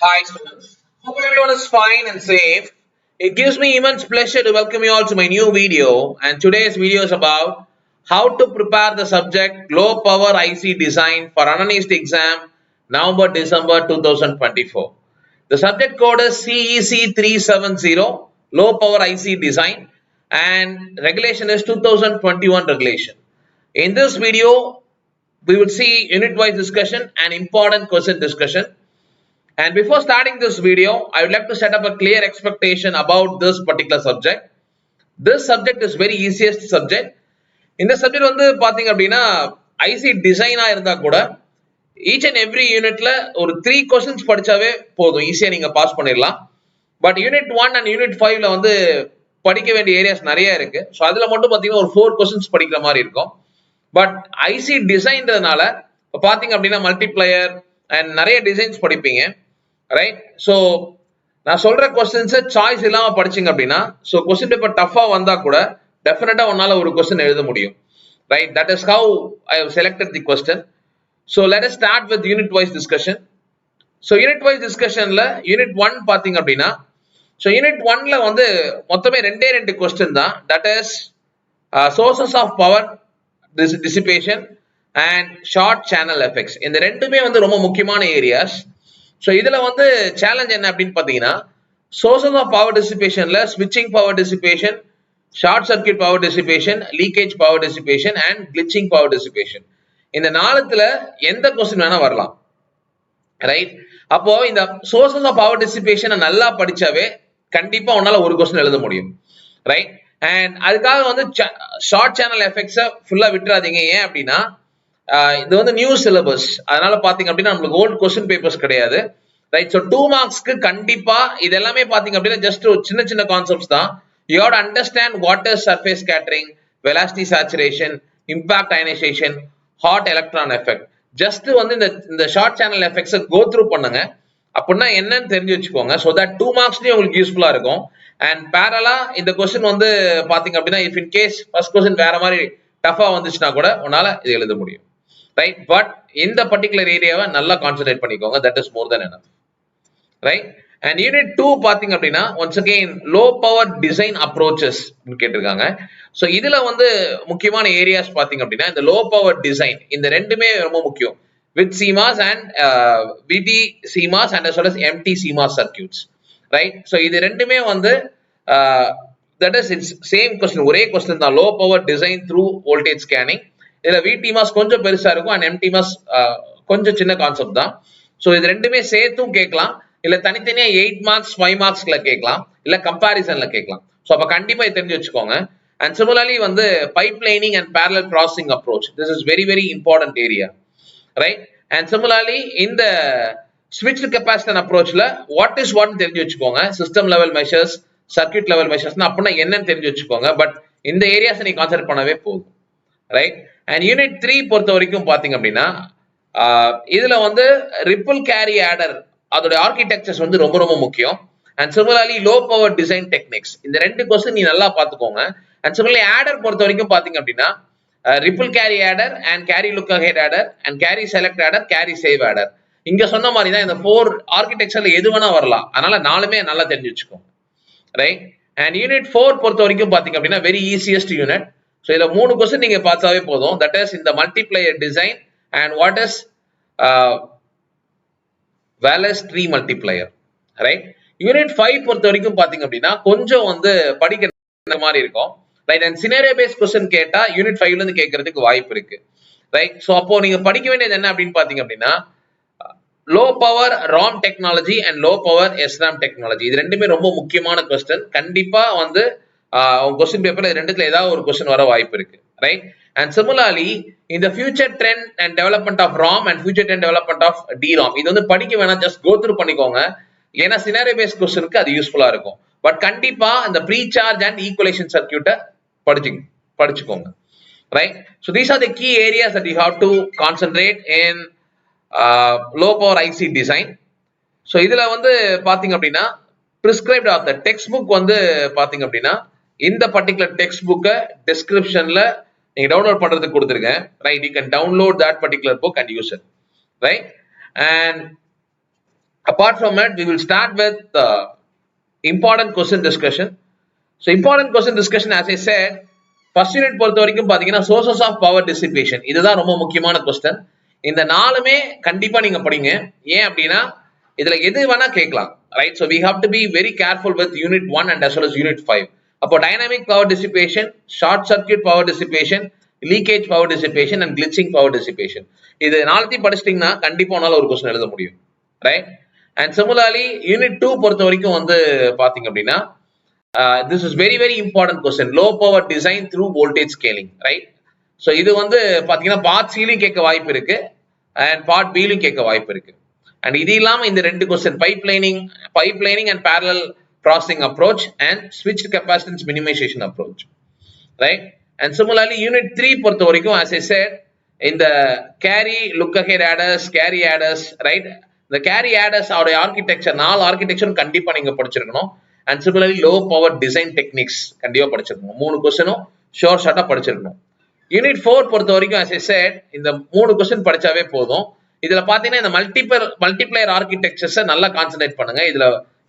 Hi students, hope everyone is fine and safe. It gives me immense pleasure to welcome you all to my new video, and today's video is about how to prepare the subject low power IC design for unannounced exam November-December 2024. The subject code is CEC 370 low power IC design and regulation is 2021 regulation. In this video, we will see unit-wise discussion and important question discussion. And before starting this video, I would like to set up a clear expectation about this particular subject. This subject is very easiest subject. இந்த subject வந்து பாத்தீங்க அப்படின்னா IC டிசைனா இருந்தா கூட each and every யூனிட்ல ஒரு 3 questions படிச்சாவே போதும், ஈஸியா நீங்க பாஸ் பண்ணிடலாம். பட் யூனிட் 1 அண்ட் யூனிட் 5ல வந்து படிக்க வேண்டிய ஏரியாஸ் நிறைய இருக்கு. ஸோ அதுல மட்டும் பாத்தீங்கன்னா ஒரு 4 கொஸ்டின்ஸ் படிக்கிற மாதிரி இருக்கும். பட் ஐசி டிசைன்றதுனால பாத்தீங்க அப்படின்னா மல்டிப்ளையர் அண்ட் நிறைய டிசைன்ஸ் படிப்பீங்க, ரைட்? ஸோ நான் சொல்ற கொஸ்டின்ஸ் சாய்ஸ் இல்லாம படிச்சீங்க அப்படின்னா ஸோ கொஸ்டின் பேப்பர் டஃபா வந்தா கூட டெஃபினட்டா உன்னால ஒரு கொஸ்டின் எழுத முடியும், right? That is how I how selected the question. So let us start with unit wise discussion. So unit wise டிஸ்கஷன்ல யூனிட் 1 பாத்தீங்க அப்படின்னா ஸோ யூனிட் 1ல வந்து மொத்தமே ரெண்டு கொஸ்டின் தான். That is sources of power dissipation and short channel effects. இந்த ரெண்டுமே வந்து ரொம்ப முக்கியமான ஏரியாஸ். ஸோ இதுல வந்து சேலஞ்ச் என்ன அப்படின்னு பாத்தீங்கன்னா சோர்சஸ் ஆஃப் பவர் டிசிபேஷன்ல ஸ்விட்சிங் power dissipation, short circuit power dissipation, leakage power dissipation and கிளிச்சிங் power dissipation. இந்த நாலுத்துல எந்த கொஸ்டின் வேணா வரலாம், ரைட்? அப்போ இந்த சோர்சஸ் ஆஃப் பவர் டிசிபேஷனை நல்லா படிச்சாவே கண்டிப்பா உன்னால ஒரு கொஸ்டின் எழுத முடியும், ரைட்? அண்ட் அதுக்காக வந்து ஷார்ட் சேனல் எஃபெக்ட்ஸை ஃபுல்லா விட்டுறாதீங்க. ஏன் அப்படின்னா இது வந்து நியூ சிலபஸ், அதனால பாத்தீங்க அப்படின்னா நம்மளுக்கு ஓல்ட் கொஸ்டின் பேப்பர்ஸ் கிடையாது, ரைட்? ஸோ 2 மார்க்ஸ்க்கு கண்டிப்பா இது எல்லாமே பாத்தீங்க அப்படின்னா ஜஸ்ட் ஒரு சின்ன கான்செப்ட்ஸ் தான். You have to understand what is surface scattering, velocity saturation, impact ionisation, hot electron effect. Just வந்து இந்த ஷார்ட் சேனல் எஃபெக்ட்ஸை கோ த்ரூ பண்ணுங்க, அப்படின்னா என்னன்னு தெரிஞ்சு வச்சுக்கோங்க. ஸோ தட் 2 மார்க்ஸ்லயும் உங்களுக்கு யூஸ்ஃபுல்லா இருக்கும். அண்ட் பேரலா இந்த கொஸ்டின் வந்து பாத்தீங்க அப்படின்னா if in case first question வேற மாதிரி டஃபா வந்துச்சுன்னா கூட உன்னால இது எழுத முடியும், ரைட்? பட் இந்த பர்டிகுலர் ஏரியாவை நல்லா கான்சென்ட்ரேட் பண்ணிக்கோங்க. That is more then enough, right? And unit 2 பாத்தீங்க அப்படின்னா once again low power design approaches கேட்டிருக்காங்க. ஸோ இதுல வந்து முக்கியமான ஏரியாஸ் பாத்தீங்க அப்படின்னா இந்த லோ பவர் டிசைன் இந்த ரெண்டுமே ரொம்ப முக்கியம். With CMOS and VT CMOS and as well as empty CMOS circuits, right? So இது ரெண்டுமே வந்து that is it's same question, ஒரே கொஸ்டின் தான். Low power design through voltage scanning. இதுல VTMOS கொஞ்சம் பெருசா இருக்கும் அண்ட் MTMOS கொஞ்சம் சின்ன கான்செப்ட் தான். ஸோ இது ரெண்டுமே சேர்த்தும் கேட்கலாம், இல்ல தனித்தனியா 8 மார்க்ஸ் 5 மார்க்ஸ்ல கேட்கலாம், இல்ல கம்பாரிசன்ல கேட்கலாம். ஸோ அப்ப கண்டிப்பா இது தெரிஞ்சு வச்சுக்கோங்க. அண்ட் சிமிலர்லி வந்து pipe lining and parallel processing approach, this is very important area, right? And similarly இந்த ஸ்விட்ச் கெப்பாசிட்டர் அப்ரோச்ல வாட் இஸ் வாட் தெரிஞ்சு வச்சுக்கோங்க. System level measures, circuit level measures அப்படின்னா என்னன்னு தெரிஞ்சு வச்சுக்கோங்க. பட் இந்த ஏரியாஸ் நீ கான்சென்ட்ரேட் பண்ணவே போதும், ரைட்? அண்ட் யூனிட் 3 பொறுத்த வரைக்கும் பாத்தீங்க அப்படின்னா இதுல வந்து ரிப்பிள் கேரி ஆடர் அதோட ஆர்கிடெக்சர்ஸ் வந்து ரொம்ப முக்கியம். And similarly low power design techniques, இந்த ரெண்டு கொஸ்டின் நீ நல்லா பாத்துக்கோங்க. அண்ட் சிமிலர்லி ஆடர் பொறுத்த வரைக்கும் பாத்தீங்க அப்படின்னா ripple carry order and carry look ahead order and carry select order, carry save order. இங்க சொன்ன மாதிரி தான் இந்த 4 ஆர்கிடெக்சர்ல எது வேணா வரலாம், அதனால நாலுமே நல்லா தெரிஞ்சு வச்சுக்கோங்க, ரைட்? அண்ட் யூனிட் 4 பொறுத்த வரைக்கும் பாத்தீங்க அப்படின்னா வெரி ஈஸியஸ்ட் யூனிட். ஸோ இதுல 3 கொஸ்டின் நீங்க பார்த்தாவே போதும். தட் இஸ் இந்த multiplier design and what is Wallace tree multiplier, right? Unit 5 பொறுத்த வரைக்கும் பாத்தீங்க அப்படின்னா கொஞ்சம் வந்து படிக்கிற மாதிரி இருக்கும், right? And scenario based question கேட்டா யூனிட் 5ல இருந்து கேட்கறதுக்கு வாய்ப்பு இருக்கு, ரைட்? ஸோ அப்போ நீங்க படிக்க வேண்டியது என்ன அப்படின்னு பாத்தீங்க அப்படின்னா low power ROM technology and low power SRAM technology. இது ரெண்டுமே ரொம்ப முக்கியமான கொஸ்டின். கண்டிப்பா வந்து கொஸ்டின் பேப்பர்ல ரெண்டுத்துல ஏதாவது ஒரு கொஸ்டின் வர வாய்ப்பு இருக்கு, ரைட்? அண்ட் சிமிலர்லி இந்த future trend and development of ROM and future trend development of DROM இது வந்து படிக்க வேணாம், ஜஸ்ட் கோ த்ரூ பண்ணிக்கோங்க. ஏன்னா சினாரியோ பேஸ்ட் கொஸ்டினுக்கு அது யூஸ்ஃபுல்லா இருக்கும். பட் கண்டிப்பா இந்த ப்ரீ சார்ஜ் அண்ட் ஈக்குவலேஷன் சர்க்யூட்டை படிச்சுக்கோங்க, right? So these are the key areas that you have to concentrate in low power IC design. ஸோ இதுல வந்து பாத்தீங்க அப்படின்னா prescribed of the textbook வந்து பாத்தீங்க அப்படின்னா இந்த பர்டிகுலர் டெக்ஸ்ட் புக்கை டிஸ்கிரிப்ஷன்ல நீங்க டவுன்லோட் பண்றதுக்கு கொடுத்துருக்கேன், right? You can download that particular book and use it, right? And Apart from it, we will start with important question discussion. So important question discussion, as I said, first unit பொறுத்த வரைக்கும் பாத்தீங்கன்னா sources of power dissipation இதுதான் ரொம்ப முக்கியமான question. இந்த நாலுமே கண்டிப்பா நீங்க படிங்க. ஏன் அப்படின்னா இதுல எது வேணா கேட்கலாம், right? So we have to be very careful with unit 1 and as well as unit 5. அப்போ dynamic power dissipation, short circuit power dissipation, leakage power dissipation and glitching power dissipation. இது நாலுத்தையும் படிச்சிட்டீங்கன்னா கண்டிப்பா உன்னால ஒரு question எழுத முடியும், right? And similarly unit 2 பொறுத்த வரைக்கும் வந்து பாத்தீங்க அப்படின்னா this is very very important question, low power design through voltage scaling, right? So இது வந்து பாத்தீங்கன்னா part C லயும் கேட்க வாய்ப்பு இருக்கு and part B லயும் கேட்க வாய்ப்பு இருக்கு. And இது இல்லாம இந்த ரெண்டு question pipelining and parallel processing approach and switched capacitance minimization approach, right? And similarly unit 3 பொறுத்த வரைக்கும் as I said இந்த carry look ahead adders, carry adders, right? இந்த carry adders அவருடைய ஆர்கிடெக்சர் 4 ஆர்கிடெக்சரும் கண்டிப்பா நீங்க படிச்சிருக்கணும். And similarly low power design techniques கண்டிப்பா படிச்சிருக்கணும். 3 கொஸ்டினும் ஷோர் ஷார்ட்டா படிச்சிருக்கணும். யூனிட் 4 பொறுத்த வரைக்கும் as I said இந்த 3 கொஸ்டின் படிச்சாவே போதும். இதுல பாத்தீங்கன்னா இந்த மல்டிப்ளையர் ஆர்கிடெக்சர்ஸ் நல்லா கான்சென்ட்ரேட் பண்ணுங்க.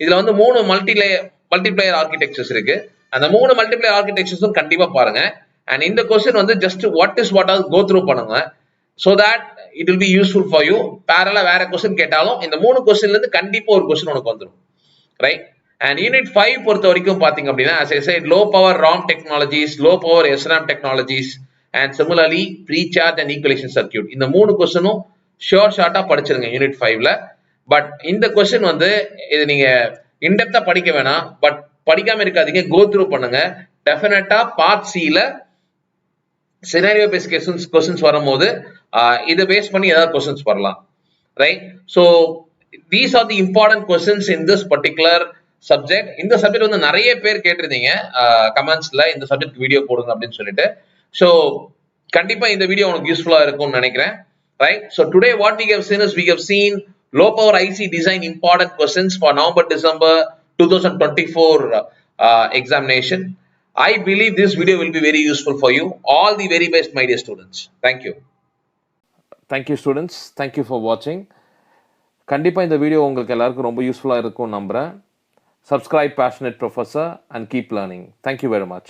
இதுல வந்து 3 மல்டிப்ளையர் ஆர்கிடெக்சர்ஸ் இருக்கு. அந்த 3 மல்டிப்ளையர் ஆர்கிடெக்சர்ஸும் கண்டிப்பா பாருங்க. அண்ட் இந்த கொஸ்டின் வந்து just what all go through பண்ணுங்க. So that it will be useful for you. பேரலா வேற கொஸ்டின் கேட்டாலும் இந்த 3 கொஸ்டின்ல இருந்து கண்டிப்பா ஒரு கொஸ்டின் உனக்கு வந்துடும், ரைட்? And unit 5 பொறுத்த வரைக்கும் பாத்தீங்க அப்படின்னா as I said low power ROM technologies, low power SRAM technologies and similarly pre-charge and equalization circuit. இந்த 3 கொஸ்டினும் ஷோர் ஷார்ட்டா படிச்சிருங்க யூனிட் 5ல. பட் இந்த கொஸ்டின் வந்து இது நீங்க இன்டெப்தா படிக்க வேணாம், பட் படிக்காம இருக்காதீங்க, கோ த்ரூ பண்ணுங்க. டெஃபினட்டா பார்ட் சில சினாரியோ பேஸ் கொஸ்டின்ஸ் வரும்போது இதை பேஸ் பண்ணி ஏதாவது கொஸ்டின்ஸ் வரலாம், right? So these are the important questions in this particular subject. இந்த சப்ஜெக்ட் வந்து நிறைய பேர் கேட்டிருந்தீங்க கமெண்ட்ஸ்ல இந்த சப்ஜெக்ட் வீடியோ போடுங்க அப்படின்னு சொல்லிட்டு. ஸோ கண்டிப்பா இந்த வீடியோ உங்களுக்கு யூஸ்ஃபுல்லா இருக்கும்னு நினைக்கிறேன், right? So today what we have seen low power IC design important questions for November December 2024 examination. I believe this video will be very useful for you. All the very best, my dear students. Thank you. Thank you students. Thank you for watching. கண்டிப்பாக இந்த video உங்களுக்கு எல்லாருக்கும் ரொம்ப யூஸ்ஃபுல்லாக இருக்கும்னு நம்புகிறேன். Subscribe Passionate Professor and keep learning. Thank you very much.